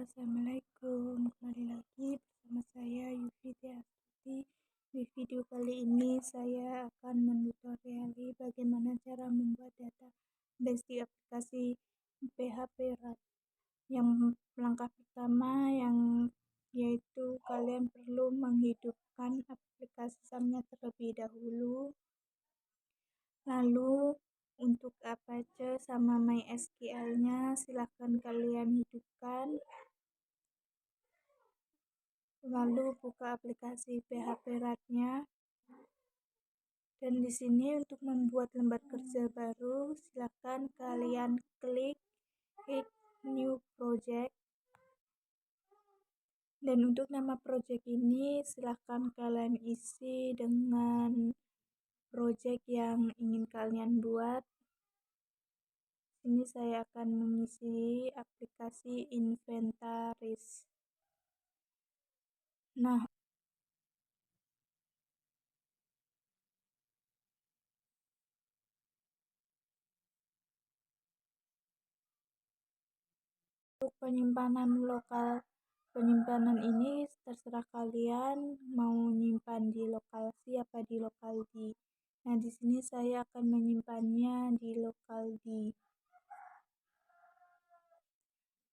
Assalamualaikum. Kembali lagi bersama saya Yufiti Astuti. Di video kali ini saya akan menutoriali bagaimana cara membuat database di aplikasi PHP RAD. Yang langkah pertama yaitu kalian perlu menghidupkan aplikasi SAM-nya terlebih dahulu. Lalu untuk Apache sama MySQL-nya silahkan kalian hidupkan. Lalu buka aplikasi PHP RAD-nya. Dan di sini untuk membuat lembar kerja baru, silahkan kalian klik New Project. Dan untuk nama project ini silahkan kalian isi dengan project yang ingin kalian buat. Ini saya akan mengisi aplikasi inventaris. Nah, untuk penyimpanan ini terserah kalian mau nyimpan di lokal C apa di lokal D. Nah, di sini saya akan menyimpannya di lokal D.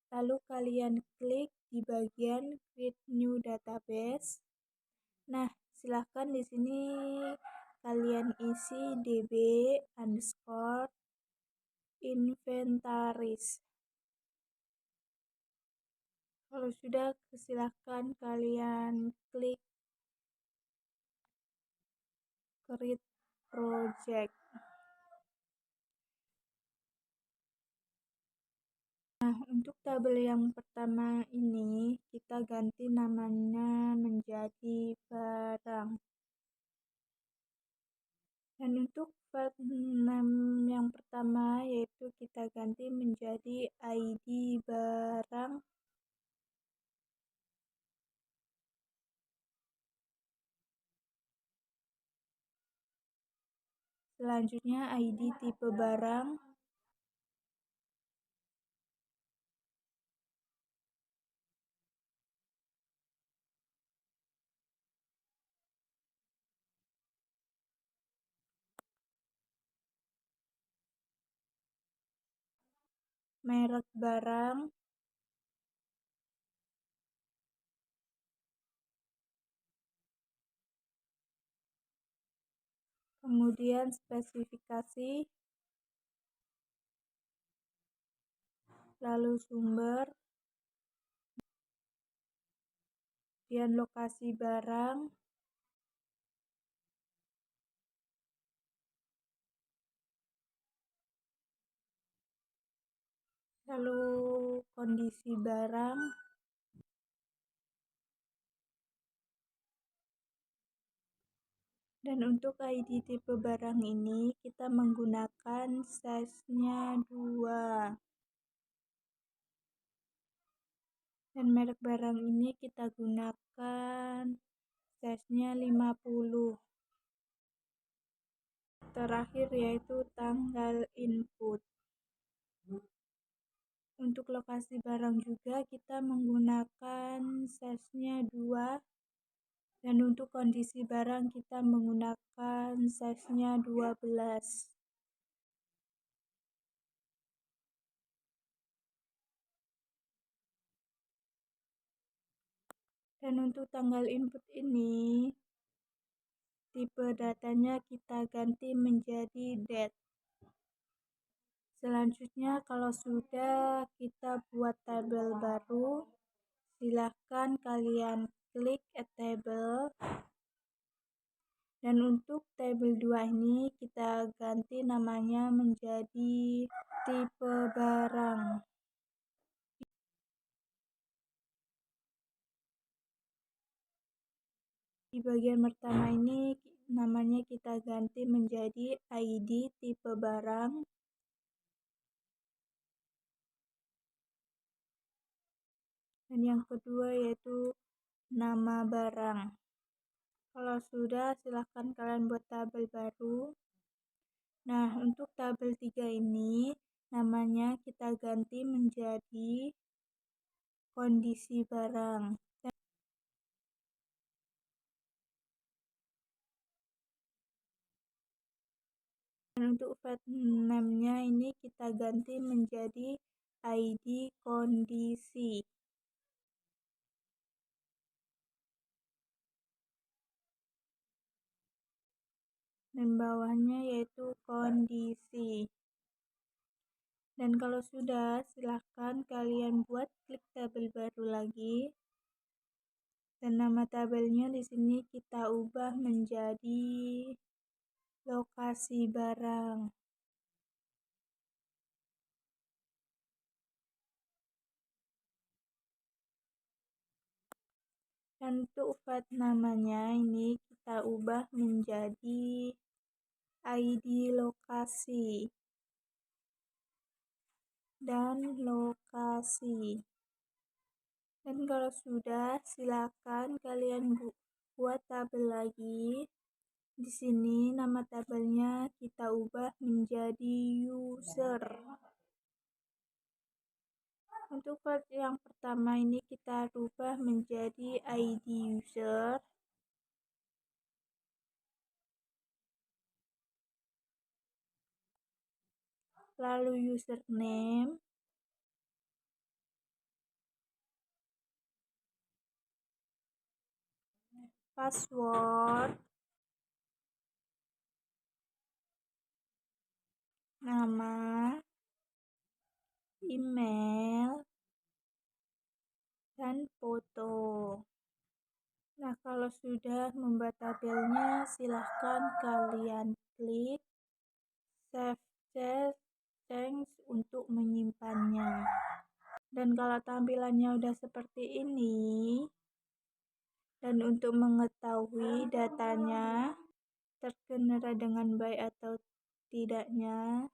Lalu kalian klik di bagian Create New Database. Nah, silahkan di sini kalian isi db_inventaris. Kalau sudah, silahkan kalian klik Create Project. Nah, untuk tabel yang pertama ini kita ganti namanya menjadi barang. Dan untuk file name yang pertama yaitu kita ganti menjadi ID barang. Selanjutnya ID tipe barang. Merek barang. Kemudian spesifikasi. Lalu sumber. Kemudian lokasi barang. Lalu kondisi barang. Dan untuk ID tipe barang ini kita menggunakan size-nya 2. Dan merek barang ini kita gunakan size-nya 50. Terakhir yaitu tanggal input. Untuk lokasi barang juga kita menggunakan size-nya 2. Dan untuk kondisi barang kita menggunakan size-nya 12. Dan untuk tanggal input ini, tipe datanya kita ganti menjadi date. Selanjutnya kalau sudah kita buat tabel baru, silahkan kalian klik Add Table. Dan untuk tabel 2 ini kita ganti namanya menjadi tipe barang. Di bagian pertama ini namanya kita ganti menjadi ID tipe barang. Dan yang kedua yaitu nama barang. Kalau sudah, silahkan kalian buat tabel baru. Nah, untuk tabel 3 ini namanya kita ganti menjadi kondisi barang. Dan untuk file name-nya ini kita ganti menjadi ID kondisi. Dan bawahnya yaitu kondisi. Dan kalau sudah, silahkan kalian buat klik tabel baru lagi. Dan nama tabelnya di sini kita ubah menjadi lokasi barang. Dan untuk file namanya ini kita ubah menjadi ID lokasi dan lokasi. Dan kalau sudah, silakan kalian buat tabel lagi. Di sini nama tabelnya kita ubah menjadi user. Untuk file yang pertama ini kita rubah menjadi ID user. Lalu username. Password. Nama. Email. Dan foto. Nah, kalau sudah membuat tabelnya, silahkan kalian klik Save Change untuk menyimpannya. Dan kalau tampilannya udah seperti ini, dan untuk mengetahui datanya tergenerate dengan baik atau tidaknya,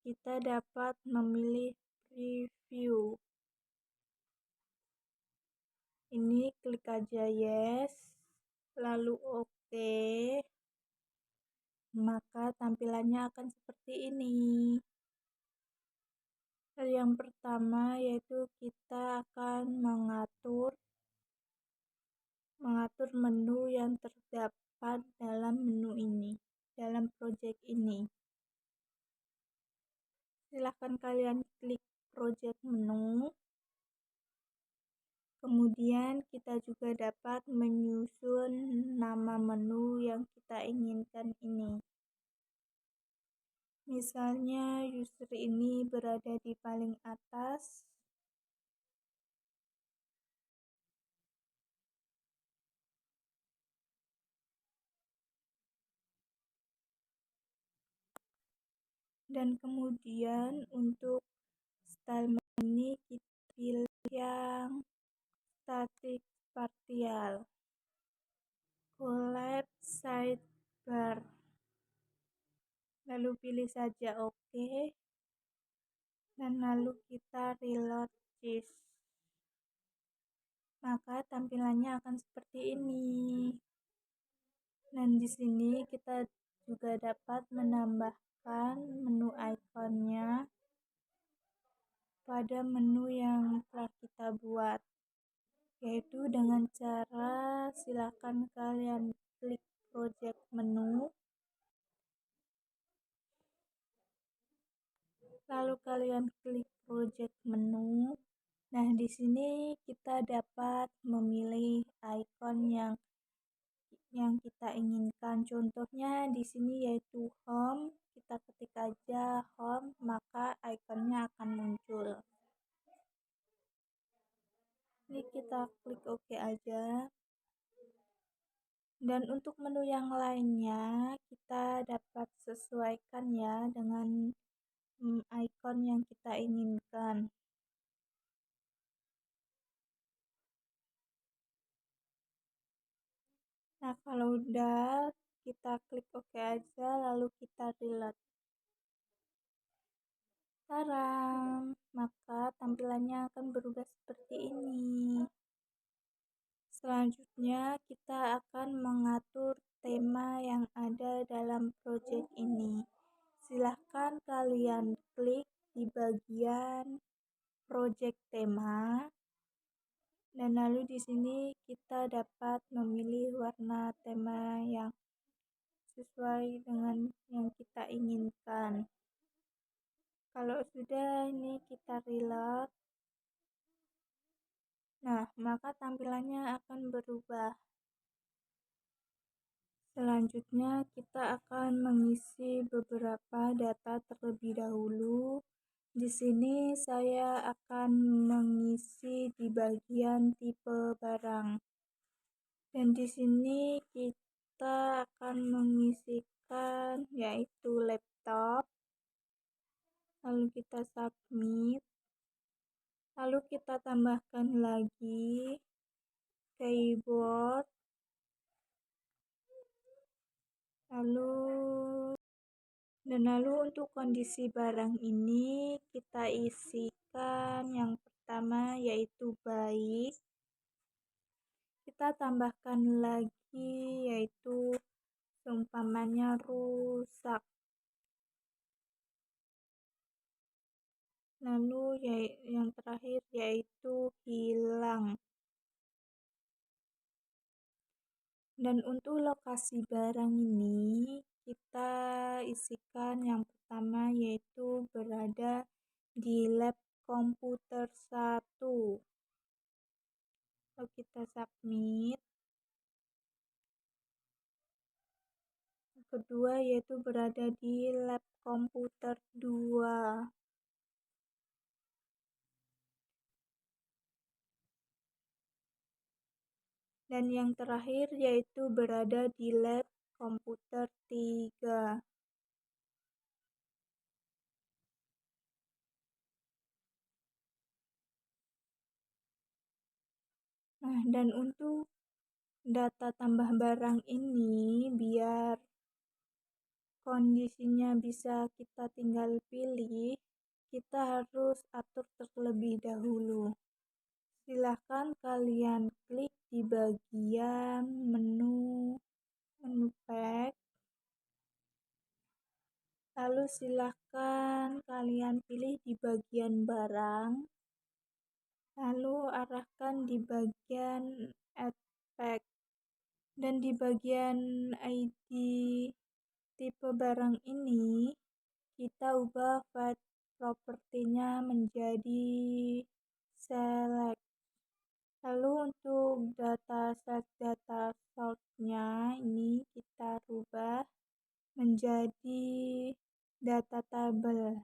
kita dapat memilih preview. Ini klik aja yes, lalu oke. Maka tampilannya akan seperti ini. Yang pertama yaitu kita akan mengatur menu yang terdapat dalam menu ini, dalam project ini. Silahkan kalian klik project menu. Kemudian kita juga dapat menyusun nama menu yang kita inginkan ini. Misalnya user ini berada di paling atas. Dan kemudian untuk style menu ini kita pilih yang static partial, collapse sidebar. Lalu pilih saja OK. Dan lalu kita reload this. Maka tampilannya akan seperti ini. Dan di sini kita juga dapat menambahkan menu ikonnya pada menu yang telah kita buat, yaitu dengan cara silakan kalian klik project menu, lalu kalian klik project menu. Nah, di sini kita dapat memilih ikon yang kita inginkan. Contohnya di sini yaitu home. Kita ketik aja home, maka ikonnya akan muncul. Ini kita klik OK aja. Dan untuk menu yang lainnya kita dapat sesuaikan ya dengan ikon yang kita inginkan. Nah, kalau udah kita klik OK aja, lalu kita reload. Taram, maka tampilannya akan berubah seperti ini. Selanjutnya kita akan mengatur tema yang ada dalam project ini. Silahkan kalian klik di bagian project tema, dan lalu di sini kita dapat memilih warna tema yang sesuai dengan yang kita inginkan. Kalau sudah, ini kita reload. Nah, maka tampilannya akan berubah. Selanjutnya, kita akan mengisi beberapa data terlebih dahulu. Di sini saya akan mengisi di bagian tipe barang. Dan di sini kita akan mengisikan yaitu laptop. Lalu kita submit. Lalu kita tambahkan lagi keyboard. Lalu untuk kondisi barang ini kita isikan yang pertama yaitu baik. Kita tambahkan lagi yaitu seumpamanya rusak. Lalu yang terakhir yaitu hilang. Dan untuk lokasi barang ini kita isikan yang pertama yaitu berada di lab komputer 1. Lalu kita submit. Yang kedua yaitu berada di lab komputer 2. Dan yang terakhir yaitu berada di lab komputer 3. Nah, dan untuk data tambah barang ini biar kondisinya bisa kita tinggal pilih, kita harus atur terlebih dahulu. Silahkan kalian klik di bagian menu pack. Lalu silahkan kalian pilih di bagian barang. Lalu arahkan di bagian add pack. Dan di bagian ID tipe barang ini, kita ubah file propertinya menjadi select. Lalu untuk data sortnya ini kita rubah menjadi data tabel.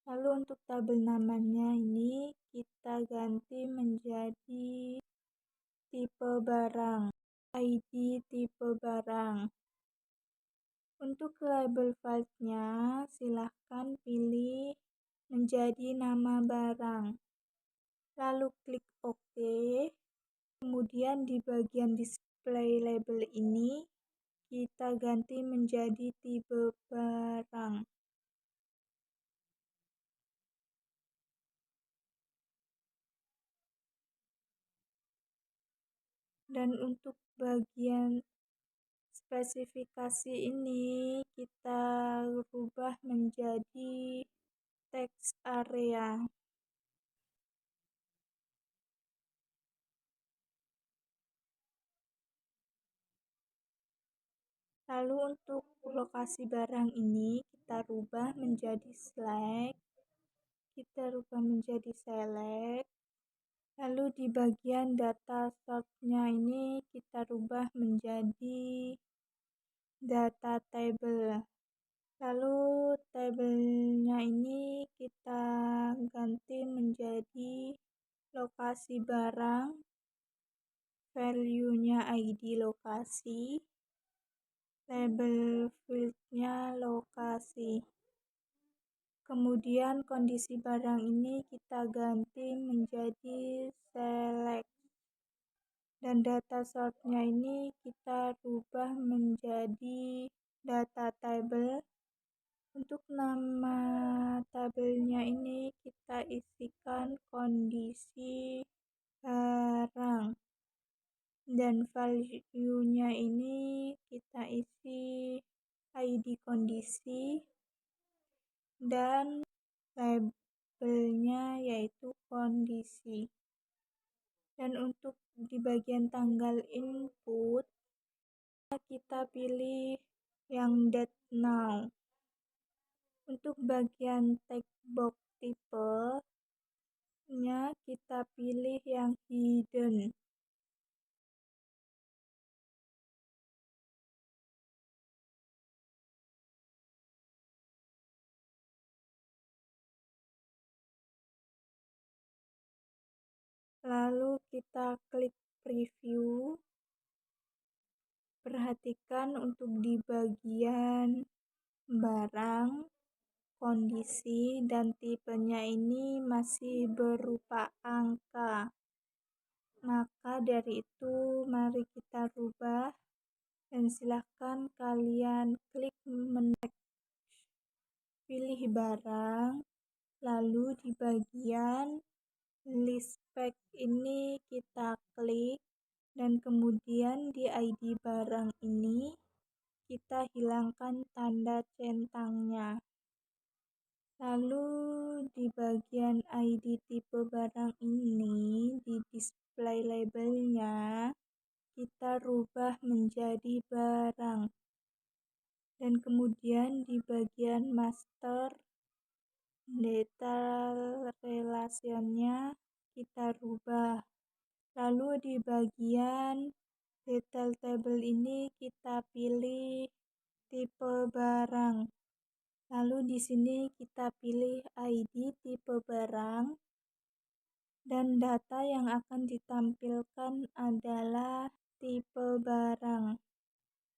Lalu untuk tabel namanya ini kita ganti menjadi tipe barang, ID tipe barang. Untuk label filenya silahkan pilih menjadi nama barang. Lalu klik OK. Kemudian di bagian display label ini kita ganti menjadi tipe barang. Dan untuk bagian spesifikasi ini kita rubah menjadi text area. Lalu untuk lokasi barang ini kita rubah menjadi select. Kita rubah menjadi select. Lalu di bagian data sortnya ini kita rubah menjadi data table. Lalu tabelnya ini kita ganti menjadi lokasi barang, value-nya ID lokasi, label field-nya lokasi. Kemudian kondisi barang ini kita ganti menjadi select. Dan data sortnya ini kita rubah menjadi data table. Untuk nama tabelnya ini kita isikan kondisi barang. Dan value-nya ini kita isi ID kondisi dan labelnya yaitu kondisi. Dan untuk di bagian tanggal input, kita pilih yang date now. Untuk bagian text box tipenya kita pilih yang hidden. Lalu kita klik preview. Perhatikan untuk di bagian barang, kondisi, dan tipenya ini masih berupa angka. Maka dari itu mari kita rubah dan silahkan kalian klik menext. Pilih barang, lalu di bagian list spec ini kita klik dan kemudian di ID barang ini kita hilangkan tanda centangnya. Lalu di bagian ID tipe barang ini di display labelnya kita rubah menjadi barang. Dan kemudian di bagian master detail relationnya kita rubah. Lalu di bagian detail table ini kita pilih tipe barang. Lalu di sini kita pilih ID tipe barang dan data yang akan ditampilkan adalah tipe barang,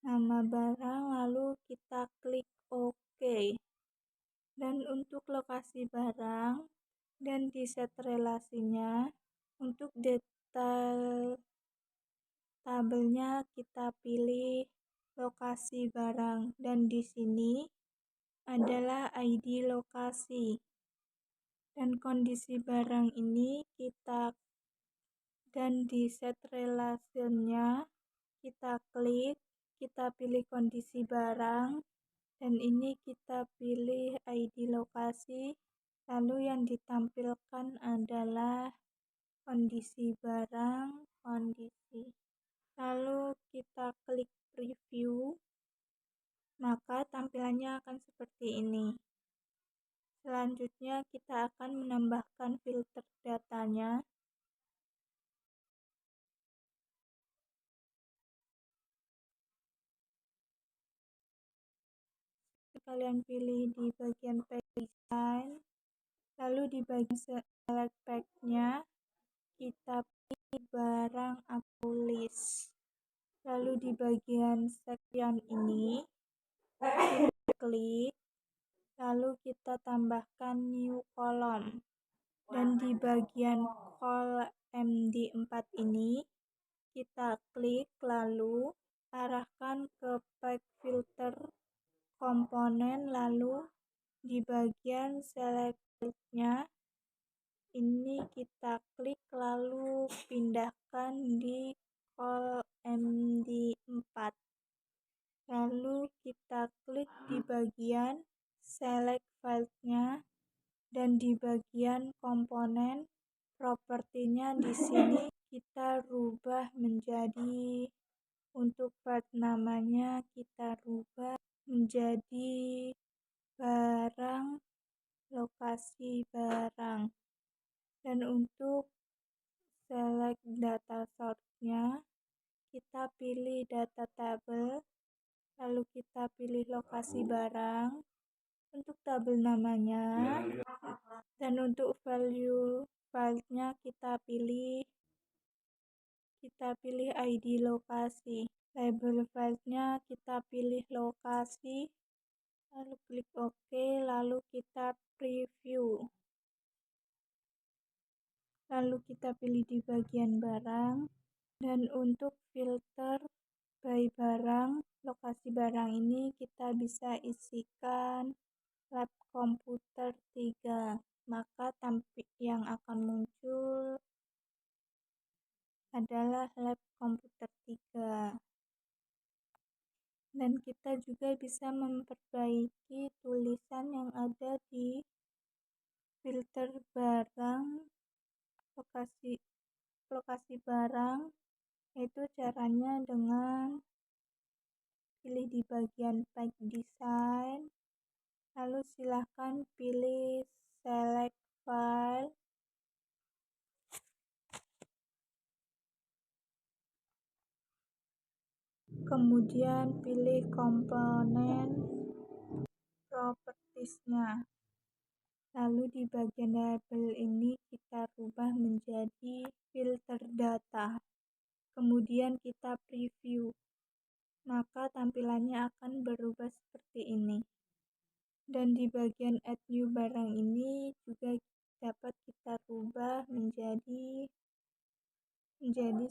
nama barang, lalu kita klik OK. Dan untuk lokasi barang dan di set relasinya, untuk detail tabelnya kita pilih lokasi barang dan di sini adalah ID lokasi. Dan kondisi barang ini kita dan di set relationnya kita klik, kita pilih kondisi barang dan ini kita pilih ID lokasi, lalu yang ditampilkan adalah kondisi barang, kondisi. Lalu kita klik preview, maka tampilannya akan seperti ini. Selanjutnya kita akan menambahkan filter datanya. Kalian pilih di bagian page design, lalu di bagian select page-nya kita pilih barang atau list. Lalu di bagian section ini kita klik, lalu kita tambahkan new column. Dan di bagian column MD4 ini kita klik lalu arahkan ke pack filter komponen, lalu di bagian select-nya ini kita klik lalu pindahkan di column MD4. Lalu kita klik di bagian select file-nya dan di bagian komponen propertinya di sini kita rubah menjadi untuk part namanya kita rubah menjadi barang, lokasi barang. Dan untuk select data source-nya kita pilih data table, lalu kita pilih lokasi barang, untuk tabel namanya, dan untuk value file-nya kita pilih ID lokasi. Label file-nya kita pilih lokasi, lalu klik OK, lalu kita preview. Lalu kita pilih di bagian barang, dan untuk filter by barang, lokasi barang ini kita bisa isikan lab komputer 3, maka yang akan muncul adalah lab komputer 3. Dan kita juga bisa memperbaiki tulisan yang ada di filter barang, lokasi barang, yaitu caranya dengan pilih di bagian pack design, lalu silahkan pilih select file, kemudian pilih komponen propertiesnya. Lalu di bagian label ini kita rubah menjadi filter data. Kemudian kita preview. Maka tampilannya akan berubah seperti ini. Dan di bagian add new barang ini juga dapat kita rubah menjadi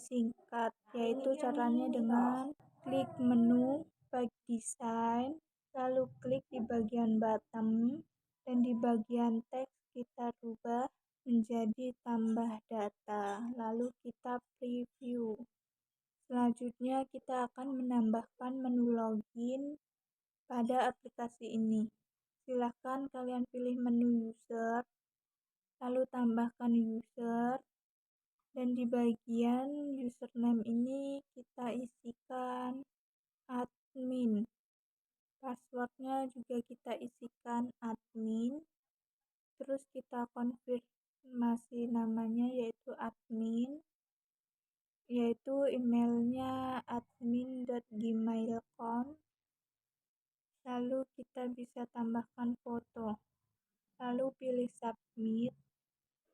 singkat, yaitu caranya dengan klik menu pack design, lalu klik di bagian bottom, dan di bagian teks kita rubah menjadi tambah data, lalu kita preview. Selanjutnya kita akan menambahkan menu login pada aplikasi ini. Silahkan kalian pilih menu user, lalu tambahkan user, dan di bagian username ini kita isikan admin. Passwordnya juga kita isikan admin. Terus kita konfirmasi namanya yaitu admin, yaitu emailnya admin.gmail.com. Lalu kita bisa tambahkan foto, lalu pilih submit,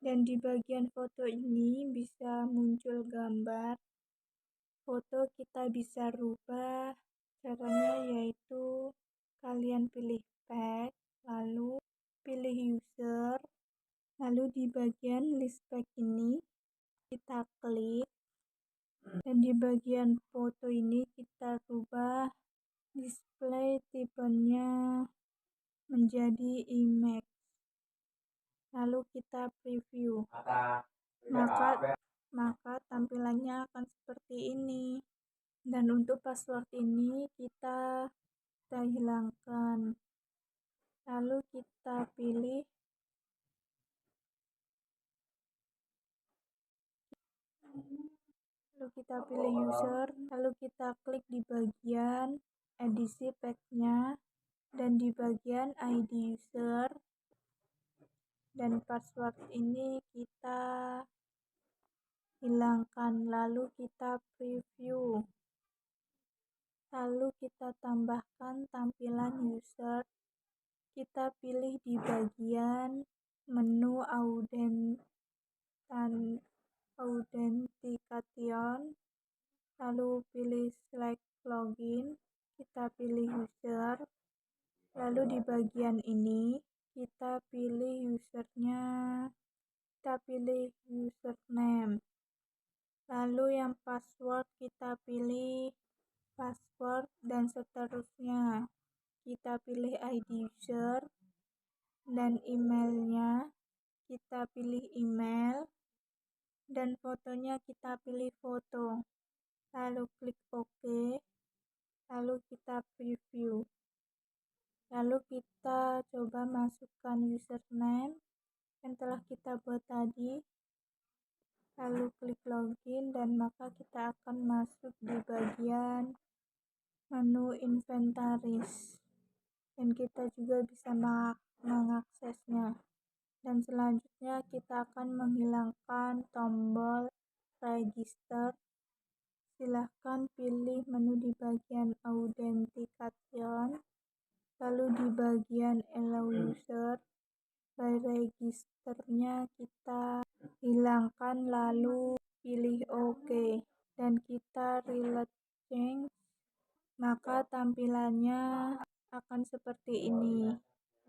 dan di bagian foto ini bisa muncul gambar. Foto kita bisa rubah, caranya yaitu kalian pilih pack, lalu pilih user, lalu di bagian list pack ini kita klik, dan di bagian foto ini kita rubah display tipenya menjadi image, lalu kita preview. Maka tampilannya akan seperti ini. Dan untuk password ini kita hilangkan, lalu kita pilih user, lalu kita klik di bagian edisi packnya, dan di bagian ID user dan password ini kita hilangkan, lalu kita preview, lalu kita tambahkan tampilan user. Kita pilih di bagian menu authentication, lalu pilih select login, kita pilih user, lalu di bagian ini kita pilih usernya, kita pilih username, lalu yang password kita pilih password, dan seterusnya kita pilih ID user, dan emailnya kita pilih email, dan fotonya kita pilih foto, lalu klik OK, lalu kita preview, lalu kita coba masukkan username yang telah kita buat tadi, lalu klik login, dan maka kita akan masuk di bagian menu inventaris, dan kita juga bisa mengaksesnya. Dan selanjutnya kita akan menghilangkan tombol register. Silahkan pilih menu di bagian authentication, lalu di bagian allow user by registernya kita hilangkan, lalu pilih OK, dan kita relate change, maka tampilannya akan seperti ini.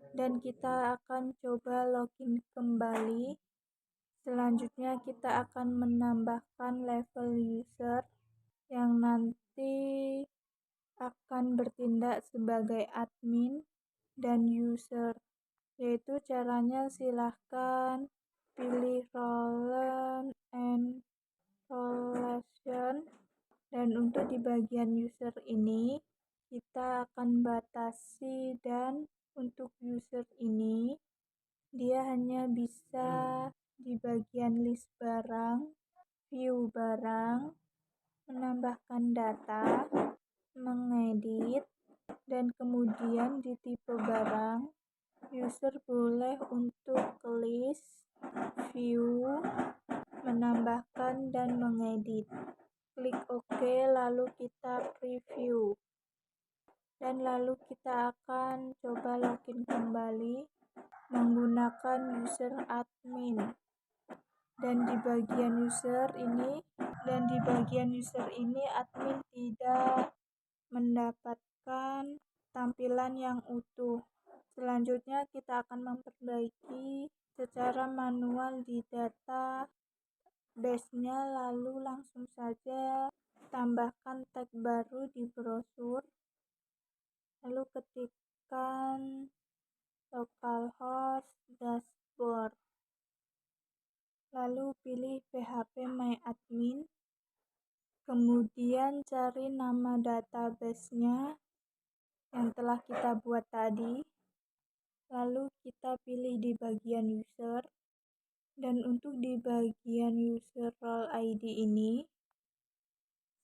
Dan kita akan coba login kembali. Selanjutnya kita akan menambahkan level user yang nanti akan bertindak sebagai admin dan user, yaitu caranya silahkan pilih role and relation, dan untuk di bagian user ini kita akan batasi, dan untuk user ini Dia hanya bisa di bagian list barang, view barang, menambahkan data, mengedit, dan kemudian di tipe barang, user boleh untuk list, view, menambahkan, dan mengedit. Klik OK, lalu kita preview. Dan lalu kita akan coba login kembali menggunakan user admin. Dan di bagian user ini admin tidak mendapatkan tampilan yang utuh. Selanjutnya kita akan memperbaiki secara manual di data base-nya, lalu langsung saja tambahkan tag baru di brosur, lalu ketikkan localhost dashboard, lalu pilih phpMyAdmin, kemudian cari nama database-nya yang telah kita buat tadi, lalu kita pilih di bagian user, dan untuk di bagian user role ID ini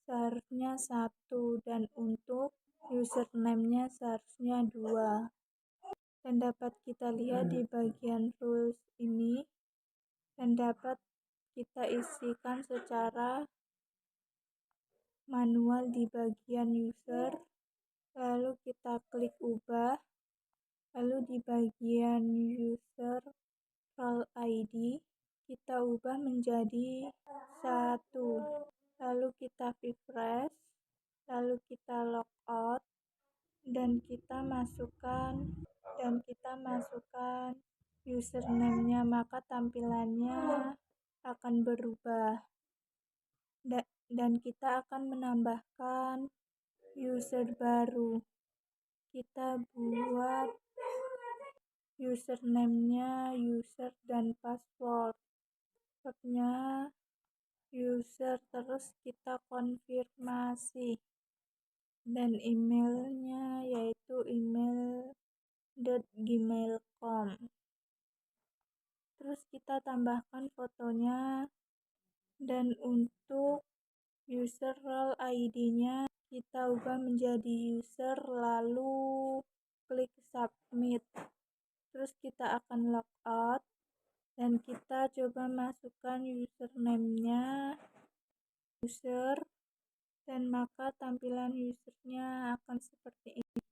seharusnya 1 dan untuk username-nya seharusnya 2. Dan dapat kita lihat di bagian rules ini dan dapat kita isikan secara manual di bagian user, lalu kita klik ubah, lalu di bagian user role ID kita ubah menjadi 1, lalu kita refresh, lalu kita logout, dan kita masukkan username-nya, maka tampilannya akan berubah. Dan kita akan menambahkan user baru. Kita buat username-nya user dan password-nya user, terus kita konfirmasi, dan emailnya yaitu email.gmail.com. Terus kita tambahkan fotonya, dan untuk user role ID-nya kita ubah menjadi user, lalu klik submit. Terus kita akan logout dan kita coba masukkan username-nya user, dan maka tampilan usernya akan seperti ini.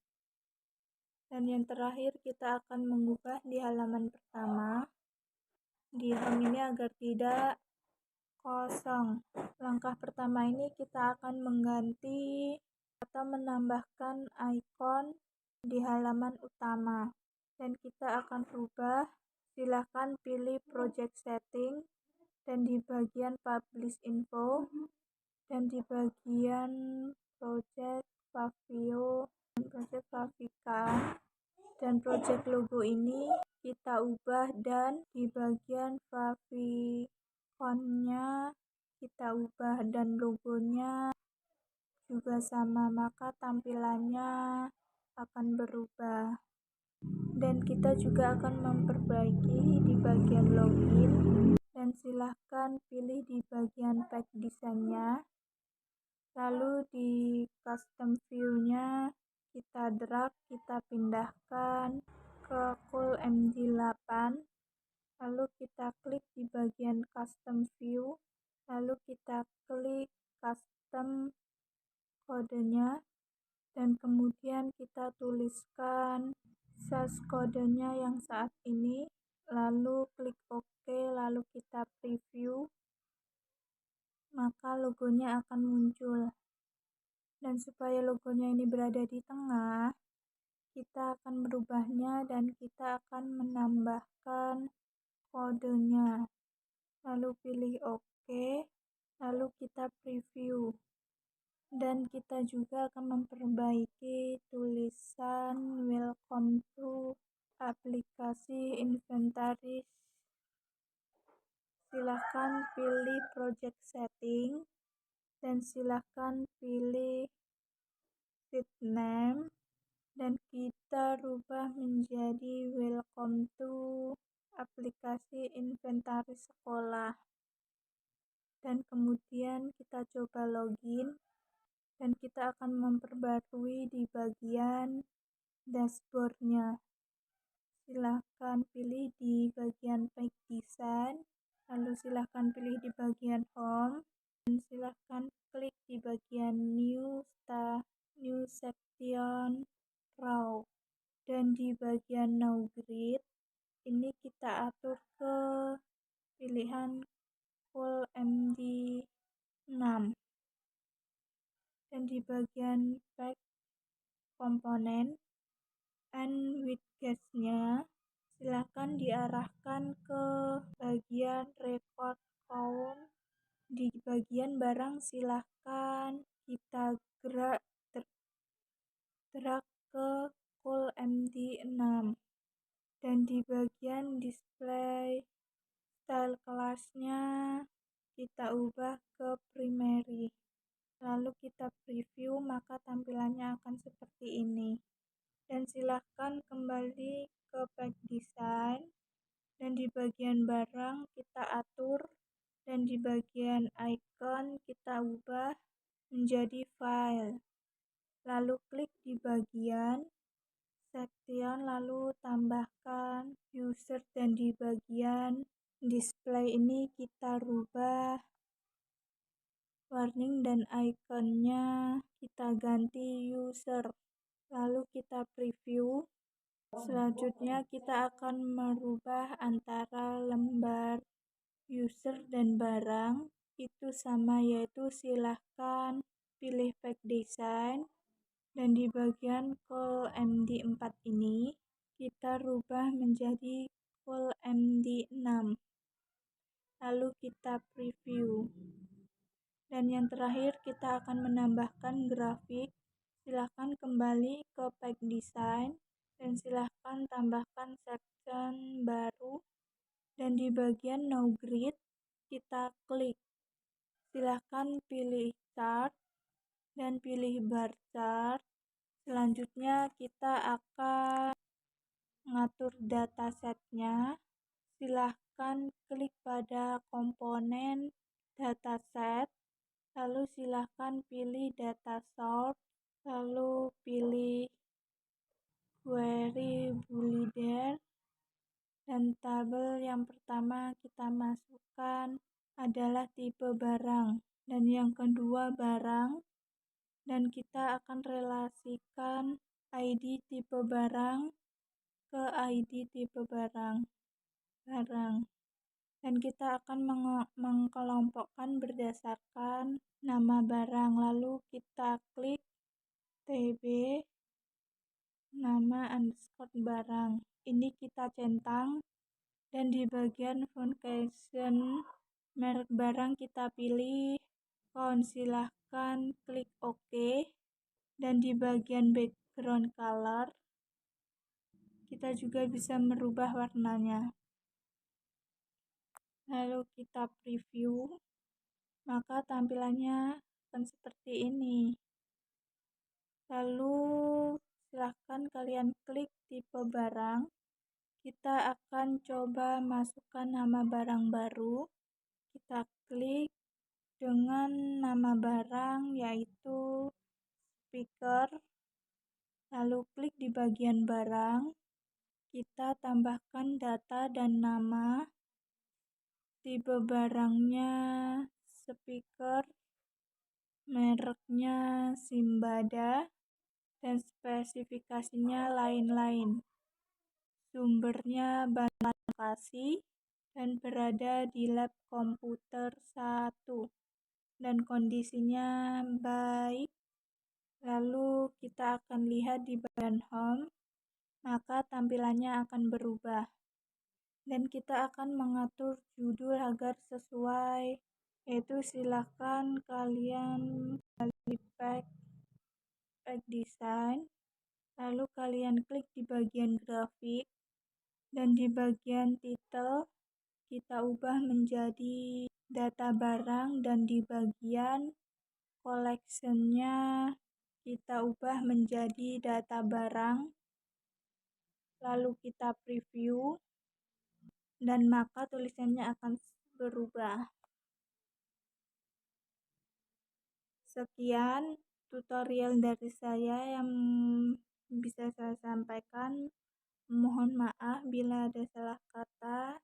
Dan yang terakhir kita akan mengubah di halaman pertama di home ini agar tidak kosong. Langkah pertama ini kita akan mengganti atau menambahkan icon di halaman utama, dan kita akan rubah. Silakan pilih project setting, dan di bagian publish info, dan di bagian project Pavio dan project Pavikan, dan project logo ini kita ubah, dan di bagian favicon-nya kita ubah dan logonya juga sama, maka tampilannya akan berubah. Dan kita juga akan memperbaiki di bagian login, dan silahkan pilih di bagian pack design-nya, lalu di custom view-nya kita drag, kita pindahkan ke cool MG8, lalu kita klik di bagian custom view, lalu kita klik custom kodenya, dan kemudian kita tuliskan SAS kodenya yang saat ini, lalu klik OK, lalu kita preview, maka logonya akan muncul. Dan supaya logonya ini berada di tengah, kita akan merubahnya dan kita akan menambahkan kodenya, lalu pilih OK, lalu kita preview. Dan kita juga akan memperbaiki tulisan welcome to aplikasi inventaris. Silahkan pilih project setting, dan silahkan pilih sheet name, dan kita rubah menjadi welcome to aplikasi inventaris sekolah, dan kemudian kita coba login, dan kita akan memperbarui di bagian dashboardnya. Silahkan pilih di bagian Page Design, lalu silahkan pilih di bagian Home, dan silahkan klik di bagian New Section Row, dan di bagian Now Grid ini kita atur ke pilihan Full MD 6, dan di bagian Pack Component and Widgets-nya silakan diarahkan ke bagian Record Count. Di bagian barang silahkan kita drag ke Full MD 6, dan di bagian Display Style kelasnya kita ubah ke Primary, lalu kita preview, maka tampilannya akan seperti ini. Dan silahkan kembali ke Page Design, dan di bagian barang kita atur, dan di bagian icon kita ubah menjadi file, lalu klik di bagian section, lalu tambahkan user, dan di bagian display ini kita rubah warning dan ikonnya kita ganti user, lalu kita preview. Selanjutnya kita akan merubah antara lembar user dan barang itu sama, yaitu silahkan pilih Page Design, dan di bagian Full MD 4 ini kita rubah menjadi Full MD 6, lalu kita preview. Dan yang terakhir kita akan menambahkan grafik. Silahkan kembali ke Page Design, dan silahkan tambahkan section baru, dan di bagian Now Grid kita klik. Silahkan pilih chart dan pilih bar chart. Selanjutnya kita akan mengatur datasetnya. Silahkan klik pada komponen dataset, lalu silahkan pilih data source, lalu pilih query builder, dan tabel yang pertama kita masukkan adalah tipe barang, dan yang kedua barang, dan kita akan relasikan ID tipe barang ke ID tipe barang, dan kita akan mengkelompokkan berdasarkan nama barang, lalu kita klik TB nama underscore barang, ini kita centang, dan di bagian function merek barang kita pilih font, silahkan klik OK, dan di bagian background color kita juga bisa merubah warnanya. Lalu kita preview, maka tampilannya akan seperti ini. Lalu silahkan kalian klik tipe barang. Kita akan coba masukkan nama barang baru. Kita klik dengan nama barang yaitu speaker, lalu klik di bagian barang, kita tambahkan data dan nama, tipe barangnya speaker, mereknya Simbada, dan spesifikasinya lain-lain. Sumbernya Bandung Bekasi dan berada di lab komputer 1 dan kondisinya baik. Lalu kita akan lihat di bagian home, maka tampilannya akan berubah. Dan kita akan mengatur judul agar sesuai, yaitu silahkan kalian pilih Page Design, lalu kalian klik di bagian grafik, dan di bagian title kita ubah menjadi data barang, dan di bagian collection-nya kita ubah menjadi data barang, lalu kita preview. dan maka tulisannya akan berubah. Sekian tutorial dari saya yang bisa saya sampaikan. Mohon maaf bila ada salah kata.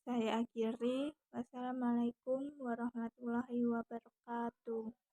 Saya akhiri. Wassalamualaikum warahmatullahi wabarakatuh.